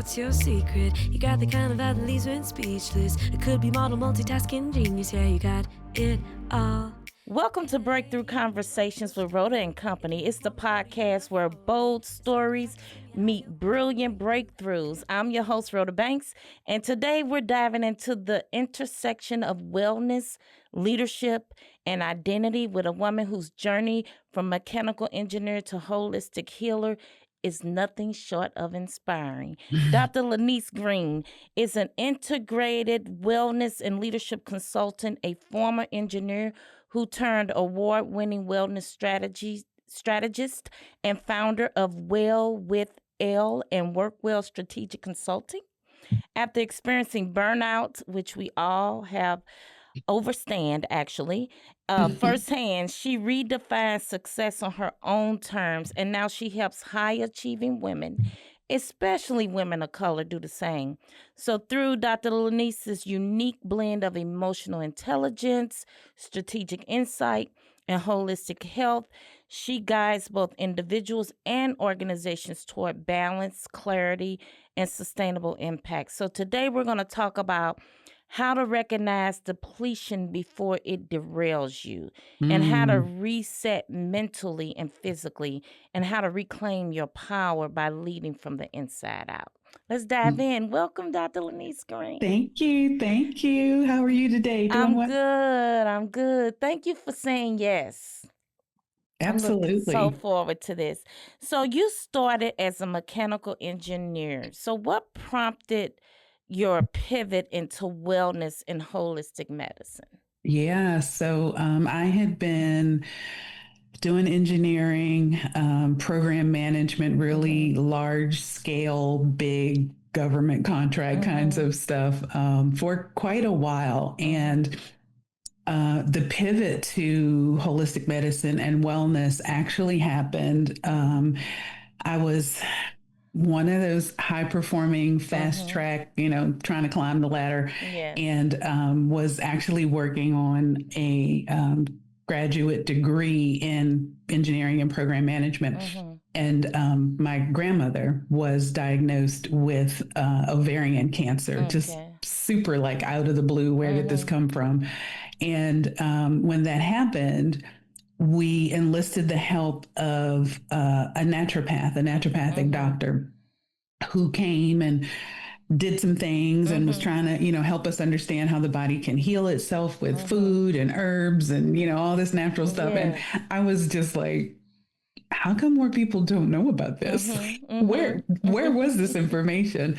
what's your secret? You got the kind of vibe that leaves one speechless. It could be model multitasking genius. Yeah, you got it all. Welcome to Breakthrough Conversations with Rhoda and Company. It's the podcast where bold stories meet brilliant breakthroughs. I'm your host, Rhoda Banks, and today we're diving into the intersection of wellness, leadership, and identity with a woman whose journey from mechanical engineer to holistic healer is nothing short of inspiring. Dr. Lynise Green is an integrated wellness and leadership consultant, a former engineer who turned award-winning wellness strategist and founder of WellWithL and WorkWell Strategic Consulting. After experiencing burnout, which we all have overstand actually, firsthand, she redefined success on her own terms, and now she helps high-achieving women, especially women of color, do the same. So through Dr. Lynise's unique blend of emotional intelligence, strategic insight, and holistic health, she guides both individuals and organizations toward balance, clarity, and sustainable impact. So today we're going to talk about how to recognize depletion before it derails you, and how to reset mentally and physically, and how to reclaim your power by leading from the inside out. Let's dive in. Welcome, Dr. Lynise Green. Thank you. Thank you. How are you today? I'm good. I'm good. Thank you for saying yes. Absolutely. I'm looking so forward to this. So you started as a mechanical engineer. So what prompted your pivot into wellness and holistic medicine? Yeah. So I had been doing engineering, program management, really large scale, big government contract kinds of stuff for quite a while. And the pivot to holistic medicine and wellness actually happened. I was one of those high performing, fast track, trying to climb the ladder, and was actually working on a graduate degree in engineering and program management. And my grandmother was diagnosed with ovarian cancer, just super like out of the blue. Where did this come from? And when that happened, we enlisted the help of a naturopathic doctor who came and did some things and was trying to, help us understand how the body can heal itself with food and herbs and, all this natural stuff. And I was just like, how come more people don't know about this? Where was this information?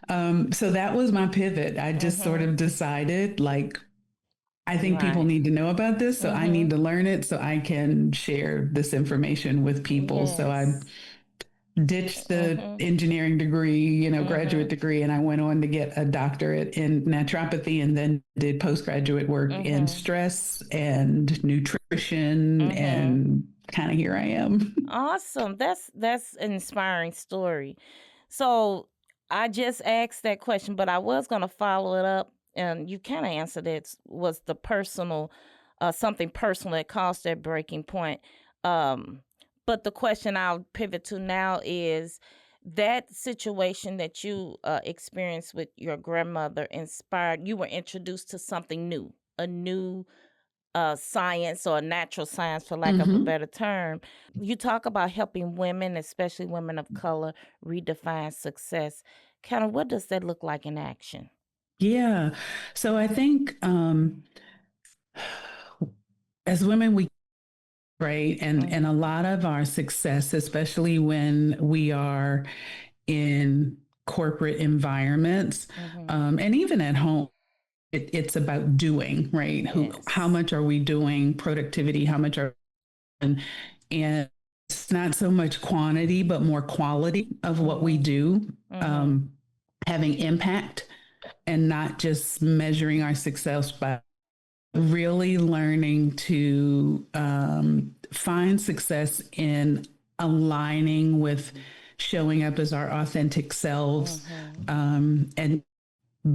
So that was my pivot. I just sort of decided, like, I think people need to know about this, so I need to learn it so I can share this information with people. So I ditched the engineering degree, graduate degree, and I went on to get a doctorate in naturopathy, and then did postgraduate work in stress and nutrition, and kind of here I am. Awesome. That's an inspiring story. So I just asked that question, but I was going to follow it up. And you kind of answered it, was the personal, something personal that caused that breaking point. But the question I'll pivot to now is that situation that you experienced with your grandmother inspired, you were introduced to something new, a new science or a natural science, for lack of a better term. You talk about helping women, especially women of color, redefine success. Kind of what does that look like in action? Yeah. So I think as women, we right. And a lot of our success, especially when we are in corporate environments, and even at home, it's about doing, right? How much are we doing? Productivity, how much are, and it's not so much quantity, but more quality of what we do, having impact, and not just measuring our success by really learning to find success in aligning with showing up as our authentic selves, and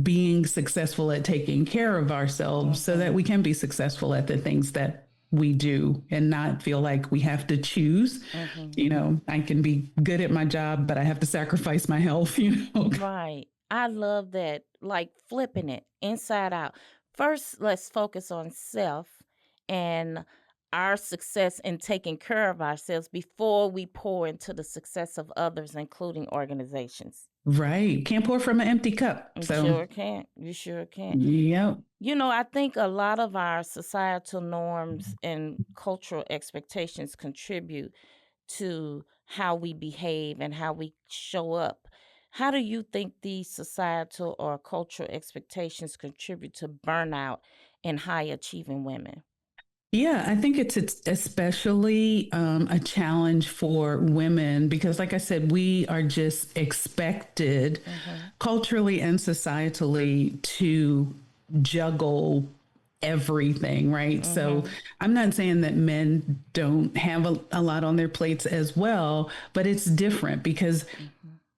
being successful at taking care of ourselves so that we can be successful at the things that we do and not feel like we have to choose. I can be good at my job, but I have to sacrifice my health. Right. I love that. Like flipping it inside out. First, let's focus on self and our success in taking care of ourselves before we pour into the success of others, including organizations. Right. Can't pour from an empty cup. You So, sure can't. You sure can't. yep. I think a lot of our societal norms and cultural expectations contribute to how we behave and how we show up. How do you think these societal or cultural expectations contribute to burnout in high achieving women? Yeah, I think it's especially a challenge for women because, like I said, we are just expected culturally and societally to juggle everything, right? So I'm not saying that men don't have a lot on their plates as well, but it's different because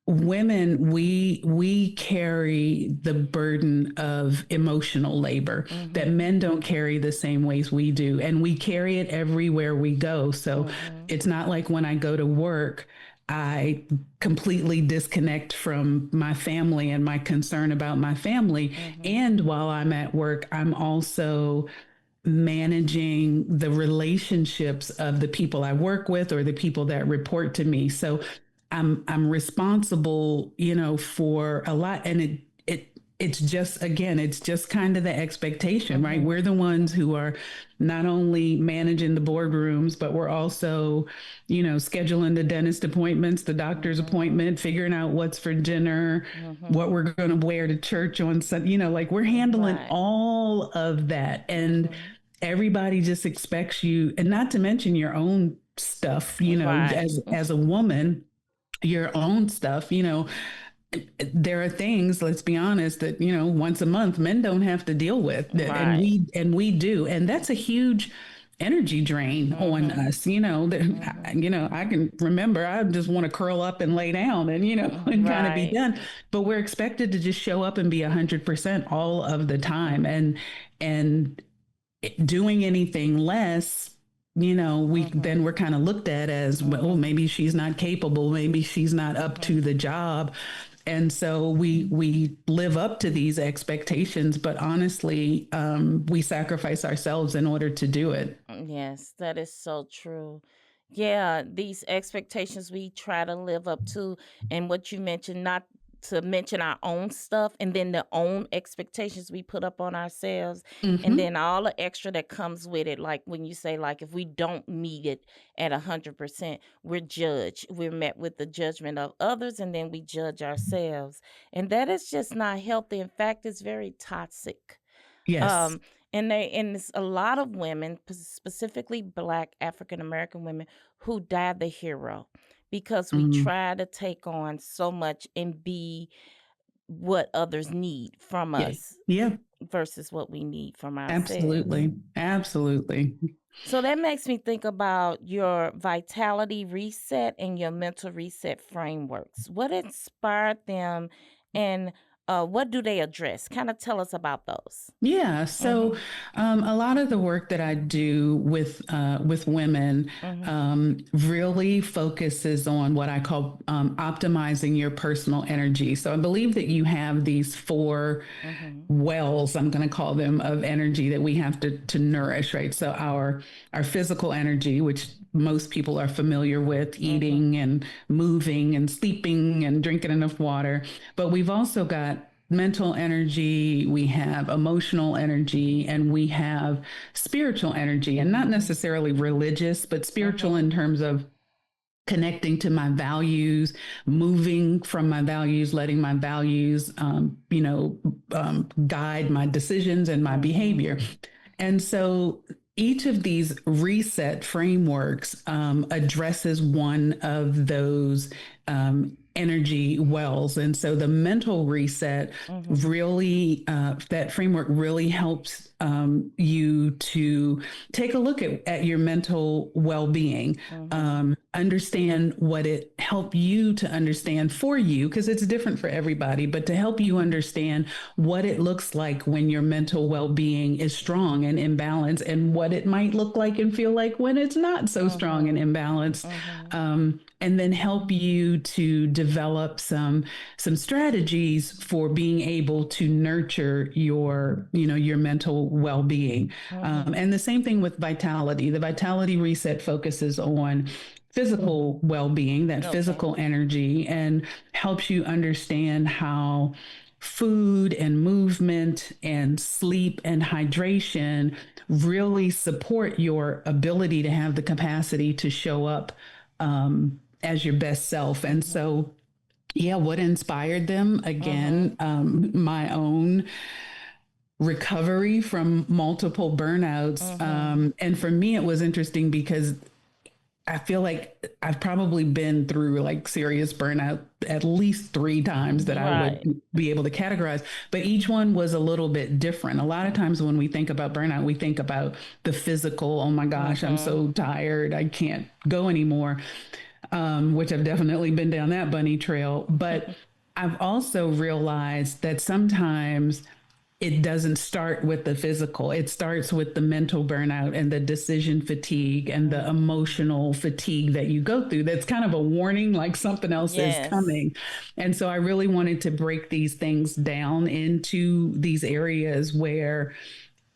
women we carry the burden of emotional labor that men don't carry the same ways we do, and we carry it everywhere we go. So it's not like when I go to work I completely disconnect from my family and my concern about my family. And while I'm at work, I'm also managing the relationships of the people I work with or the people that report to me. So I'm responsible, for a lot. And it's just, again, it's just kind of the expectation, right? We're the ones who are not only managing the boardrooms, but we're also, scheduling the dentist appointments, the doctor's appointment, figuring out what's for dinner, what we're going to wear to church on Sunday, like we're handling all of that. And everybody just expects you, and not to mention your own stuff, as a woman, your own stuff, there are things, let's be honest, that, once a month men don't have to deal with and we do. And that's a huge energy drain on us, that, I can remember, I just want to curl up and lay down and, and kind of be done, but we're expected to just show up and be 100% all of the time. And doing anything less, then we're kind of looked at as, well, maybe she's not capable, maybe she's not up to the job. And so we live up to these expectations, but honestly, we sacrifice ourselves in order to do it. Yes, that is so true. Yeah, these expectations we try to live up to, and what you mentioned, not to mention our own stuff, and then the own expectations we put up on ourselves, and then all the extra that comes with it. Like when you say, like, if we don't meet it at 100%, we're judged. We're met with the judgment of others, and then we judge ourselves. And that is just not healthy. In fact, it's very toxic. Yes. And it's a lot of women, specifically Black African American women, who die the hero because we try to take on so much and be what others need from us versus what we need from ourselves. Absolutely. So that makes me think about your vitality reset and your mental reset frameworks. What inspired them, and what do they address? Kind of tell us about those. Yeah. So a lot of the work that I do with women really focuses on what I call optimizing your personal energy. So I believe that you have these four wells, I'm going to call them, of energy that we have to nourish, right? So our physical energy, which most people are familiar with, eating and moving and sleeping and drinking enough water. But we've also got mental energy, we have emotional energy, and we have spiritual energy, and not necessarily religious, but spiritual in terms of connecting to my values, moving from my values, letting my values, guide my decisions and my behavior. And so each of these reset frameworks addresses one of those energy wells. And so the mental reset really, that framework really helps you to take a look at your mental well-being, understand what it helped you to understand for you, because it's different for everybody, but to help you understand what it looks like when your mental well-being is strong and in balance, and what it might look like and feel like when it's not so strong and imbalanced. And then help you to develop some strategies for being able to nurture your mental well-being. And the same thing with vitality. The vitality reset focuses on physical well-being, that physical energy, and helps you understand how food and movement and sleep and hydration really support your ability to have the capacity to show up as your best self. And so, yeah, what inspired them? Again, my own recovery from multiple burnouts. And for me, it was interesting because I feel like I've probably been through like serious burnout at least 3 times that I would be able to categorize, but each one was a little bit different. A lot of times when we think about burnout, we think about the physical, oh my gosh, I'm so tired, I can't go anymore, which I've definitely been down that bunny trail. But I've also realized that sometimes it doesn't start with the physical. It starts with the mental burnout and the decision fatigue and the emotional fatigue that you go through. That's kind of a warning, like something else is coming. And so I really wanted to break these things down into these areas where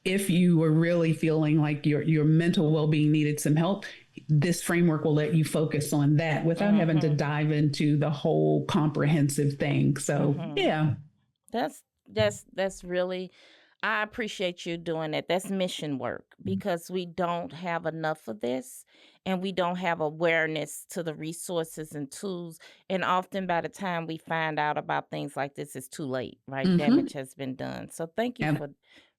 if you were really feeling like your mental well-being needed some help, this framework will let you focus on that without having to dive into the whole comprehensive thing. So, yeah. That's really, I appreciate you doing that. That's mission work, because we don't have enough of this, and we don't have awareness to the resources and tools. And often by the time we find out about things like this, it's too late, right? Damage has been done. So thank you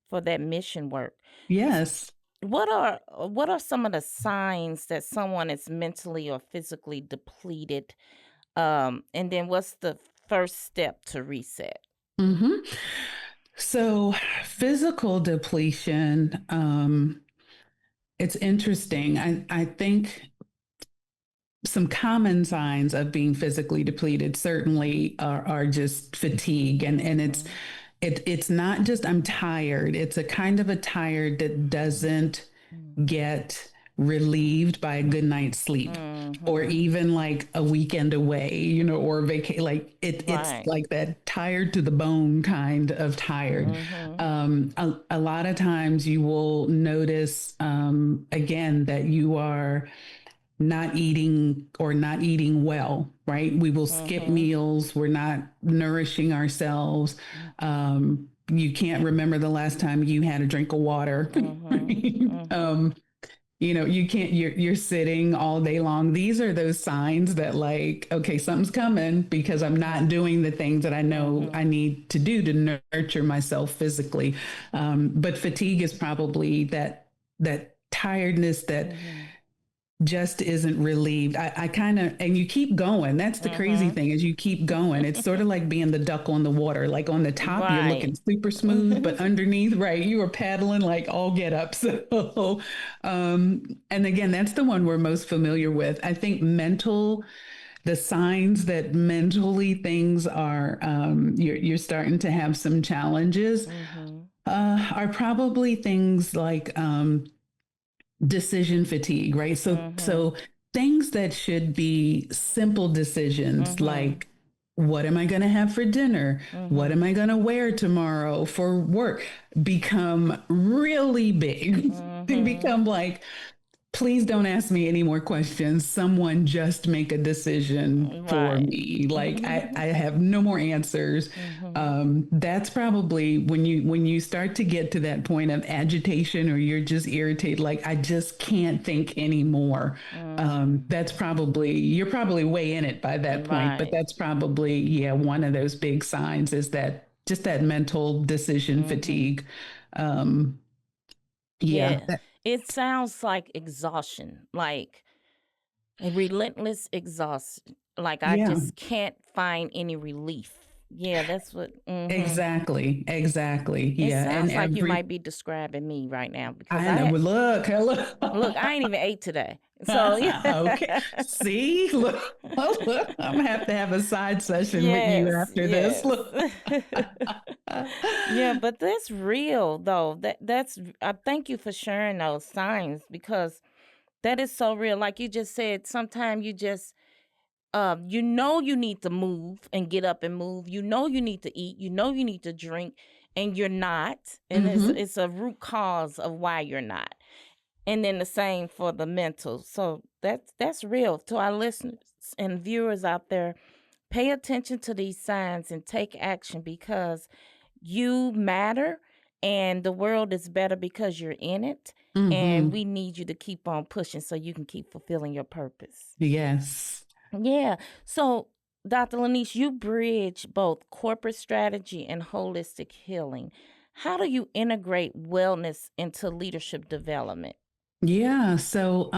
for that mission work. Yes. What are some of the signs that someone is mentally or physically depleted? And then what's the first step to reset? So physical depletion, it's interesting. I think some common signs of being physically depleted certainly are just fatigue, and it's not just I'm tired. It's a kind of a tired that doesn't get relieved by a good night's sleep, or even like a weekend away, or vacation. Like it's like that tired to the bone kind of tired. A lot of times you will notice again that you are not eating well, right? We will skip meals. We're not nourishing ourselves. You can't remember the last time you had a drink of water. You can't, you're sitting all day long. These are those signs that like, okay, something's coming because I'm not doing the things that I know I need to do to nurture myself physically. But fatigue is probably that tiredness that just isn't relieved. I kind of, and you keep going. That's the crazy thing, is you keep going. It's sort of like being the duck on the water. Like on the top, you're looking super smooth, but underneath, right, you are paddling like all get up. So, and again, that's the one we're most familiar with. I think the signs that mentally things are, you're starting to have some challenges, are probably things like, decision fatigue, right? So things that should be simple decisions, like what am I going to have for dinner? What am I going to wear tomorrow for work? Become really big. They become like, please don't ask me any more questions. Someone just make a decision for me. Like I have no more answers. That's probably when you start to get to that point of agitation, or you're just irritated, like I just can't think anymore. That's probably, you're probably way in it by that point, but that's probably, one of those big signs, is that just that mental decision fatigue. It sounds like exhaustion, like a relentless exhaustion. Like I just can't find any relief. Yeah, that's what. Exactly. Exactly. It Yeah. And sounds like you every, might be describing me right now because I know, but look. look, I ain't even ate today. So yeah. Okay. See, look, I'm gonna have to have a side session with you Yes, after this. yes. Look. Yeah, but that's real though. That's I thank you for sharing those signs because that is so real. Like you just said, sometimes you just you know you need to move and get up and move. You know you need to eat. You know you need to drink, and you're not. And Hmm. it's a root cause of why you're not. And then the same for the mental. So that's real. To our listeners and viewers out there, pay attention to these signs and take action because you matter and the world is better because you're in it. And Hmm. we need you to keep on pushing so you can keep fulfilling your purpose. Yes. Yeah. So, Dr. Lynise, you bridge both corporate strategy and holistic healing. How do you integrate wellness into leadership development? Yeah, so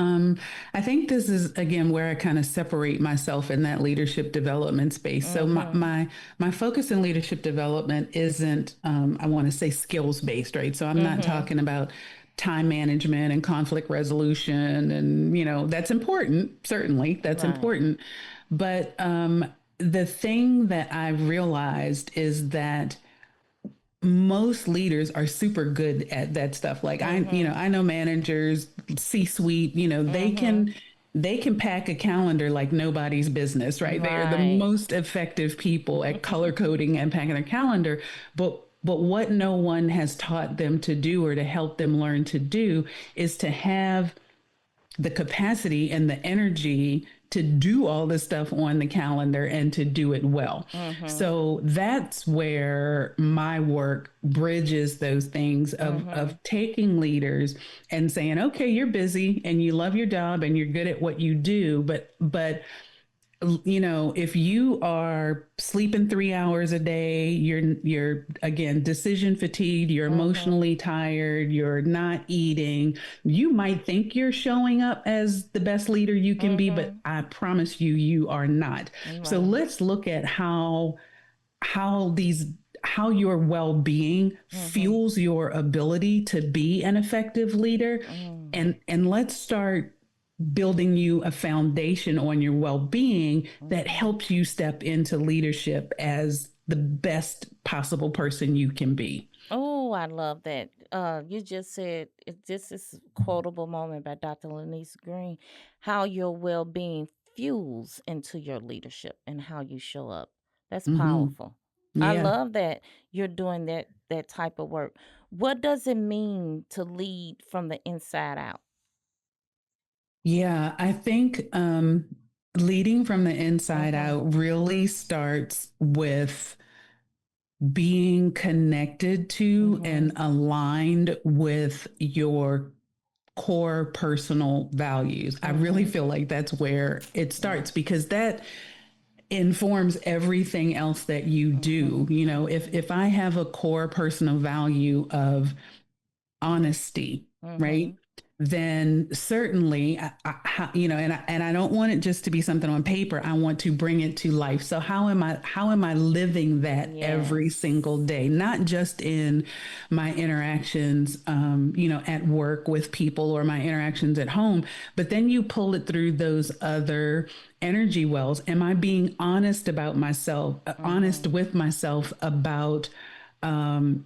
I think this is again where I kind of separate myself in that leadership development space. So Mm-hmm. my focus in leadership development isn't I want to say skills based, right? So I'm not Mm-hmm. talking about time management and conflict resolution, and that's important. Certainly, that's Right. important. But the thing that I've realized is that most leaders are super good at that stuff. Like Mm-hmm. I know managers, C-suite, Mm-hmm. they can pack a calendar like nobody's business, right? They are the Right. most effective people at color coding and packing their calendar. But what no one has taught them to do or to help them learn to do is to have the capacity and the energy to do all this stuff on the calendar and to do it well. Mm-hmm. So that's where my work bridges those things Mm-hmm. of taking leaders and saying, okay, you're busy and you love your job and you're good at what you do, but if you are sleeping 3 hours a day, you're again decision fatigued, you're Mm-hmm. emotionally tired, you're not eating, you might think you're showing up as the best leader you can be, but Mm-hmm. I promise you, you are not. So Right. let's look at how these how your well-being Mm-hmm. fuels your ability to be an effective leader, Mm-hmm. and let's start building you a foundation on your well-being that Mm-hmm. helps you step into leadership as the best possible person you can be. Oh, I love that. You just said this is a quotable moment by Dr. Lynise Green, how your well-being fuels into your leadership and how you show up. That's Hmm. powerful. I Yeah. love that you're doing that type of work. What does it mean to lead from the inside out? Yeah, I think leading from the inside Mm-hmm. out really starts with being connected to Mm-hmm. and aligned with your core personal values. I really Mm-hmm. feel like that's where it Yeah. starts because that informs everything else that you Mm-hmm. do. If I have a core personal value of honesty, Mm-hmm. right? Then certainly, and I don't want it just to be something on paper. I want to bring it to life. So how am I living that every Yes. single day? Not just in my interactions, at work with people or my interactions at home, but then you pull it through those other energy wells. Am I being honest about myself, honest Mm-hmm. with myself um,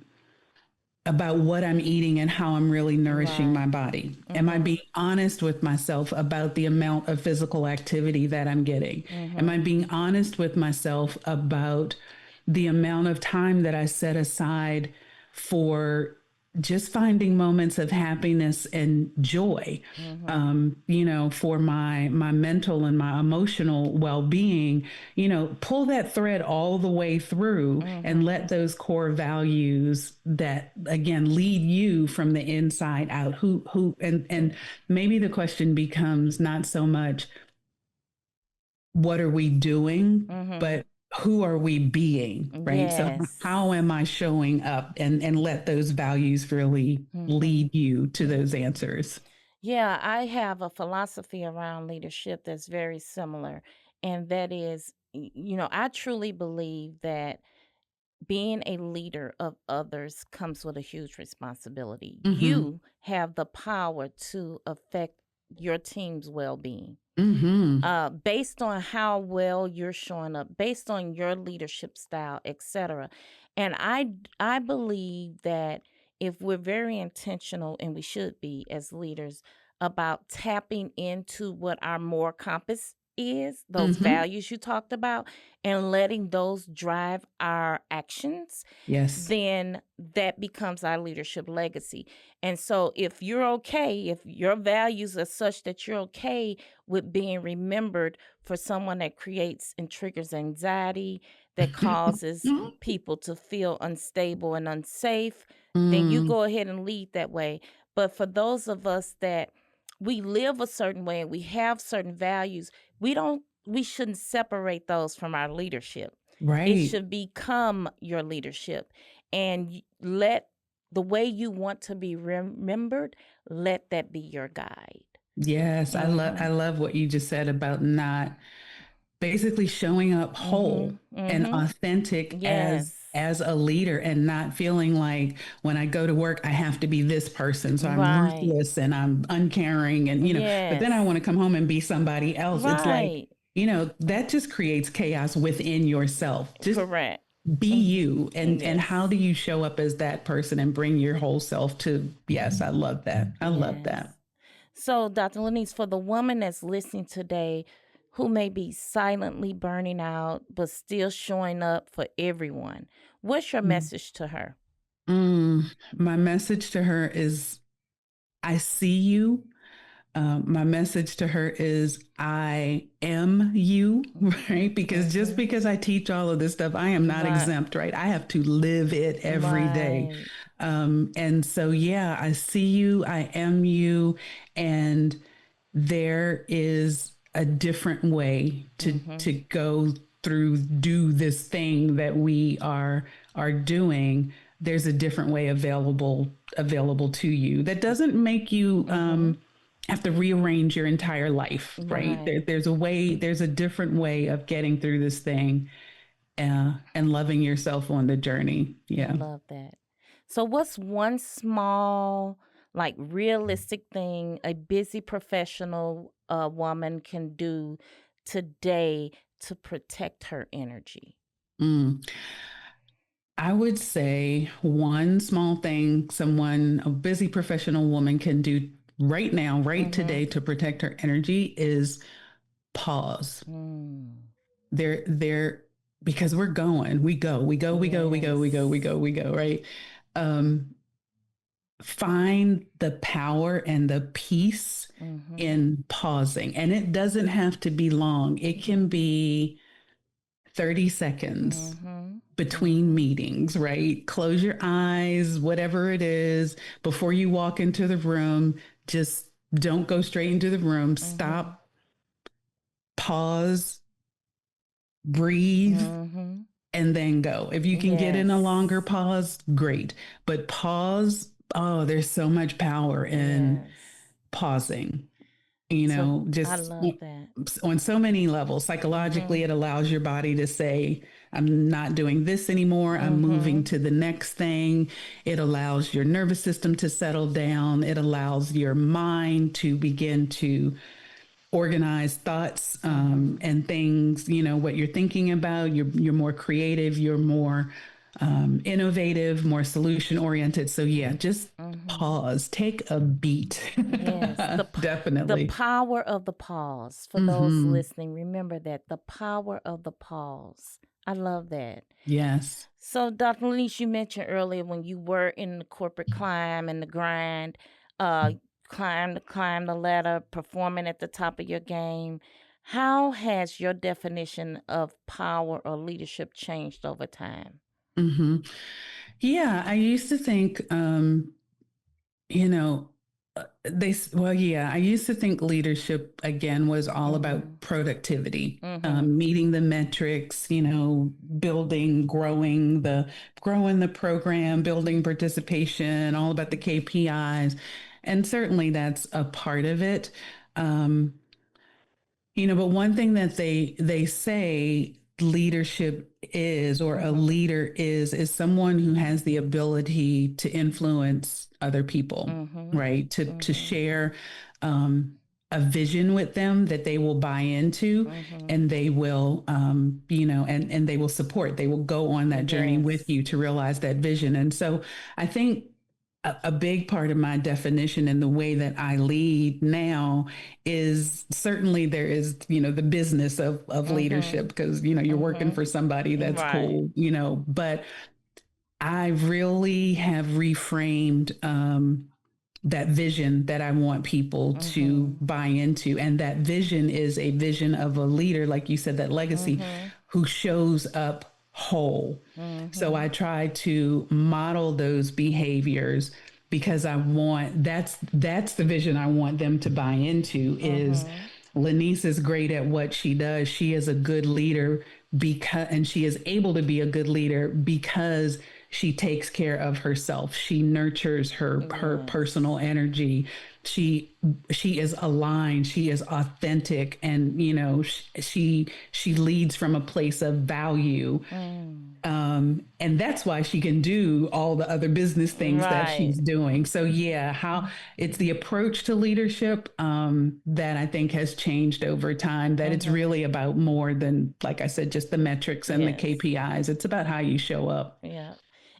about what I'm eating and how I'm really nourishing my Right. body? Am I Mm-hmm. being honest with myself about the amount of physical activity that I'm getting? Am Mm-hmm. I being honest with myself about the amount of time that I set aside for just finding moments of happiness and joy, Mm-hmm. for my mental and my emotional well-being, pull that thread all the way through and Mm-hmm. let those core values that again lead you from the inside out. Who and maybe the question becomes not so much what are we doing, Mm-hmm. but who are we being, right? So how Yes. am I showing up, and let those values really Mm-hmm. lead you to those answers. Yeah, I have a philosophy around leadership that's very similar, and that is, I truly believe that. being a leader of others comes with a huge responsibility. Mm-hmm. You have the power to affect your team's well-being. Mm-hmm. Based on how well you're showing up, based on your leadership style, etc. And I believe that if we're very intentional, and we should be as leaders, about tapping into what our moral compass is, those Mm-hmm. values you talked about, and letting those drive our actions, Yes. then that becomes our leadership legacy. And so if you're okay, if your values are such that you're okay with being remembered for someone that creates and triggers anxiety, that causes people to feel unstable and unsafe, then you Mm, go ahead and lead that way. But for those of us that we live a certain way and we have certain values, we shouldn't separate those from our leadership. It right. should become your leadership, and let the way you want to be remembered, let that be your guide. Yes, I Mhm. love what you just said about not basically showing up whole Mhm. and Mhm. authentic Yes. as a leader and not feeling like when I go to work I have to be this person, so I'm Right. ruthless and I'm uncaring and but then I Yes. want to come home and be somebody else. It's like, Right. that just creates chaos within yourself. Just Correct. be Mhm. you, and how Yes. do you show up as that person and bring your whole self to. Yes, I love that. I love Yes. that. So, Dr. Lynise, for the woman that's listening today who may be silently burning out but still showing up for everyone, what's your Mm. message to her? My message to her is I see you. My message to her is I am you, right? Because just Mm-hmm. because I teach all of this stuff, I am not Right. exempt, right? I have to live it every day. Right. And so, yeah, I see you, I am you, and there is a different way Mm-hmm. to go through, do this thing that we are doing. There's a different way available to you that doesn't make you Mm-hmm. have to rearrange your entire life, right? Right. There's a different way of getting through this thing, and loving yourself on the journey. I Yeah. love that. So, what's one small, like realistic thing a busy professional woman can do today to protect her energy? Mm. I would say one small thing a busy professional woman can do right now, right Mm-hmm. today, to protect her energy is pause. Mm. There, because we go, right? Um, find the power and the peace Mm-hmm. in pausing. And it doesn't have to be long. It can be 30 seconds Mm-hmm. between Mm-hmm. meetings, right? Close your eyes, whatever it is, before you walk into the room. Just don't go straight into the room. Mm-hmm. Stop, pause, breathe, Mm-hmm. and then go. If you can get in a longer Yes. pause, great. But pause, oh, there's so much power in Yes. pausing. So I Just love that. on so many levels. Mm-hmm. Psychologically, it allows your body to say, I'm not doing this anymore. I'm moving Mm-hmm. to the next thing. It allows your nervous system to settle down. It allows your mind to begin to organize thoughts, Mm-hmm. and things, what you're thinking about. You're more creative, you're more innovative, more solution oriented. So, yeah, just Mm-hmm. pause, take a beat. Yes, the Definitely. power of the pause. For those Hmm. listening, remember that the power of the pause. I love that. Yes. So, Dr. Lynise, you mentioned earlier when you were in the corporate climb and the grind, uh, climb the ladder, performing at the top of your game. How has your definition of power or leadership changed over time? Hmm. Yeah, I used to think, you know, I used to think leadership again was all Mm-hmm. about productivity, Mm-hmm. meeting the metrics, building, growing the program, building participation, all about the KPIs. And certainly that's a part of it. But one thing that they say, leadership is, or a leader is someone who has the ability to influence other people, right? To share a vision with them that they will buy into, and they will, and they will support. They will go on that journey with you to realize that vision. And so I think a big part of my definition and the way that I lead now is certainly there is, the business of leadership, because, you're working for somebody, that's cool, but I really have reframed that vision that I want people to buy into. And that vision is a vision of a leader, like you said, that legacy, who shows up whole. So I try to model those behaviors because I want, that's the vision I want them to buy into is Lynise is great at what she does. She is a good leader and she is able to be a good leader because she takes care of herself. She nurtures her personal energy. She is aligned. She is authentic, and she leads from a place of value. And that's why she can do all the other business things that she's doing. So how it's the approach to leadership that I think has changed over time, that it's really about more than, like I said, just the metrics and the KPIs. It's about how you show up. Yeah.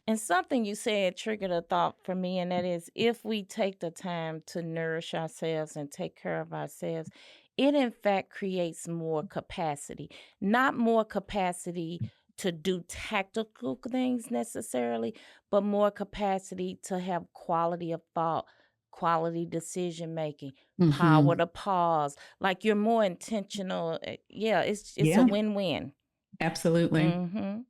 And something you said triggered a thought for me, and that is, if we take the time to nourish ourselves and take care of ourselves, it in fact creates more capacity, not more capacity to do tactical things necessarily, but more capacity to have quality of thought, quality decision making, power to pause. Like, you're more intentional. It's a win-win. Absolutely.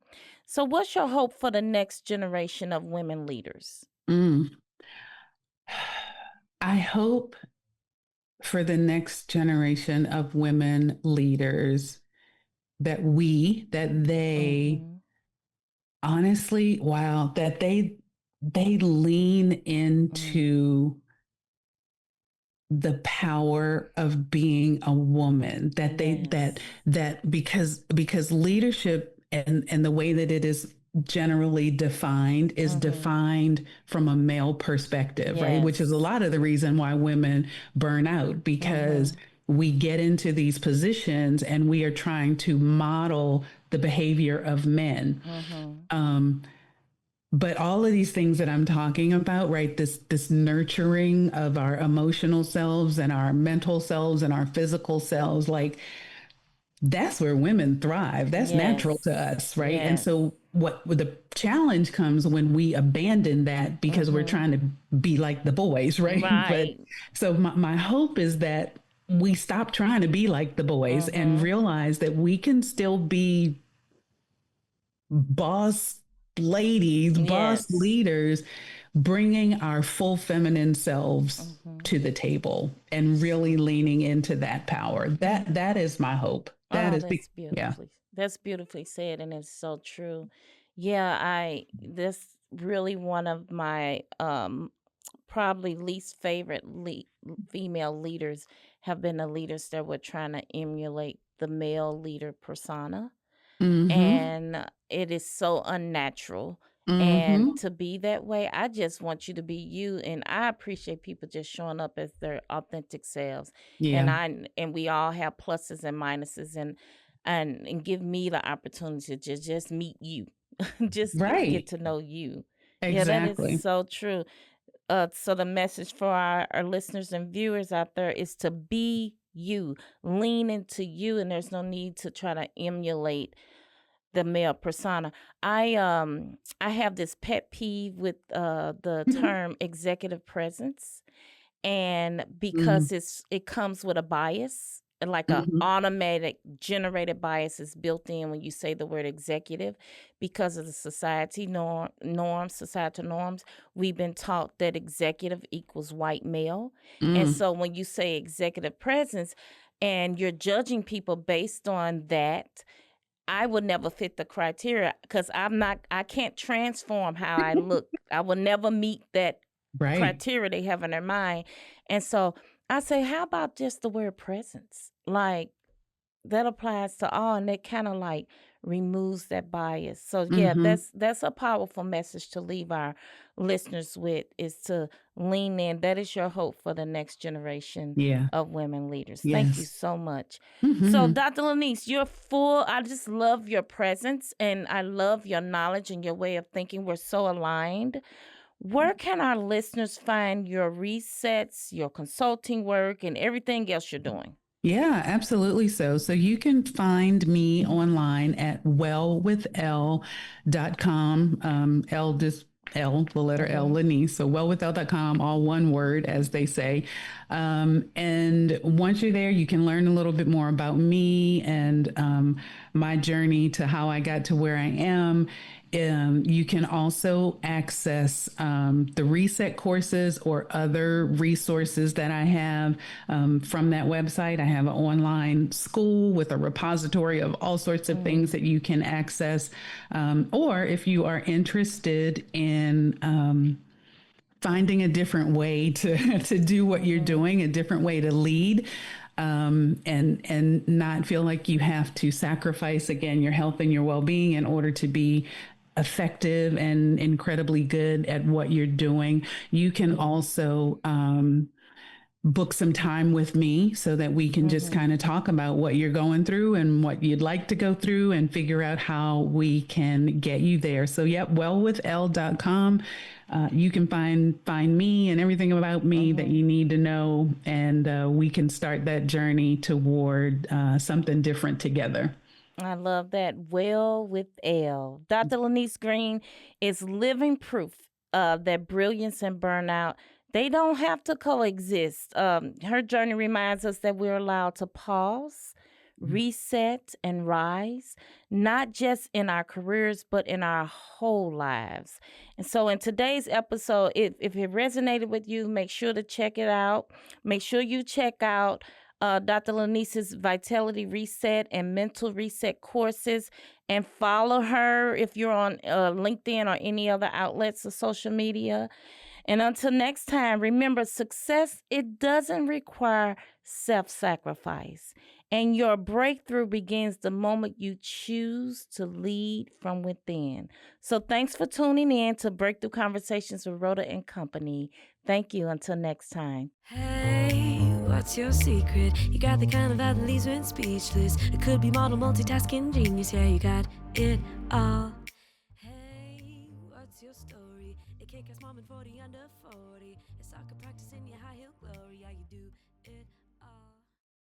So what's your hope for the next generation of women leaders? I hope for the next generation of women leaders that they honestly, that they lean into the power of being a woman, that because leadership and the way that it is generally defined is defined from a male perspective, right? Which is a lot of the reason why women burn out, because we get into these positions and we are trying to model the behavior of men. But all of these things that I'm talking about, right? This nurturing of our emotional selves and our mental selves and our physical selves, like, that's where women thrive. That's natural to us, right? And so what the challenge comes when we abandon that because we're trying to be like the boys, right? But so my hope is that we stop trying to be like the boys and realize that we can still be boss ladies, boss leaders, bringing our full feminine selves to the table and really leaning into that power. That is my hope. That's beautifully. That's beautifully said, and it's so true. This really one of my probably least favorite female leaders have been the leaders that were trying to emulate the male leader persona. And it is so unnatural. And to be that way, I just want you to be you. And I appreciate people just showing up as their authentic selves. And we all have pluses and minuses, and give me the opportunity to just meet you, just get to know you. Exactly. That is so true. So the message for our listeners and viewers out there is to be you, lean into you, and there's no need to try to emulate the male persona. I have this pet peeve with the term executive presence, and because it comes with a bias, like a automatic generated bias is built in when you say the word executive, because of the societal norms. We've been taught that executive equals white male, and so when you say executive presence, and you're judging people based on that, I would never fit the criteria because I can't transform how I look. I will never meet that criteria they have in their mind. And so I say, how about just the word presence? Like, that applies to all, and that kind of like removes that bias. So yeah, Mm-hmm. that's a powerful message to leave our listeners with, is to lean in. That is your hope for the next generation Yeah. of women leaders. Thank you Yes. so much. So, Mm-hmm. Dr. Lynise, you're full. I just love your presence and I love your knowledge and your way of thinking. We're so aligned. Where can our listeners find your resets, your consulting work, and everything else you're doing? Yeah, absolutely. So you can find me online at wellwithl.com. L just L, the letter L, Mm-hmm. Lynise. So wellwithl.com, all one word, as they say. And once you're there, you can learn a little bit more about me and my journey to how I got to where I am. You can also access the reset courses or other resources that I have from that website. I have an online school with a repository of all sorts of things that you can access. Or if you are interested in finding a different way to, to do what you're Mm-hmm. doing, a different way to lead, and not feel like you have to sacrifice again your health and your well-being in order to be effective and incredibly good at what you're doing. You can also book some time with me so that we can just Mm-hmm. kind of talk about what you're going through and what you'd like to go through and figure out how we can get you there. So, yep, wellwithl.com. You can find me and everything about me that Mm-hmm. you need to know, and we can start that journey toward something different together. I love that. Well with L. Dr. Lynise Green is living proof that brilliance and burnout, they don't have to coexist. Her journey reminds us that we're allowed to pause, reset, and rise, not just in our careers, but in our whole lives. And so, in today's episode, if it resonated with you, make sure to check it out. Make sure you check out Dr. Lynise's Vitality Reset and Mental Reset courses, and follow her if you're on LinkedIn or any other outlets of social media. And until next time, remember, success, it doesn't require self-sacrifice. And your breakthrough begins the moment you choose to lead from within. So thanks for tuning in to Breakthrough Conversations with Rhoda and Company. Thank you. Until next time. Hey, what's your secret? You got the kind of vibe that leaves you speechless. It could be model multitasking genius. Yeah, you got it all. Hey, what's your story? A kick-ass mom and 40 under 40. A soccer practice in your high heel glory. Yeah, you do it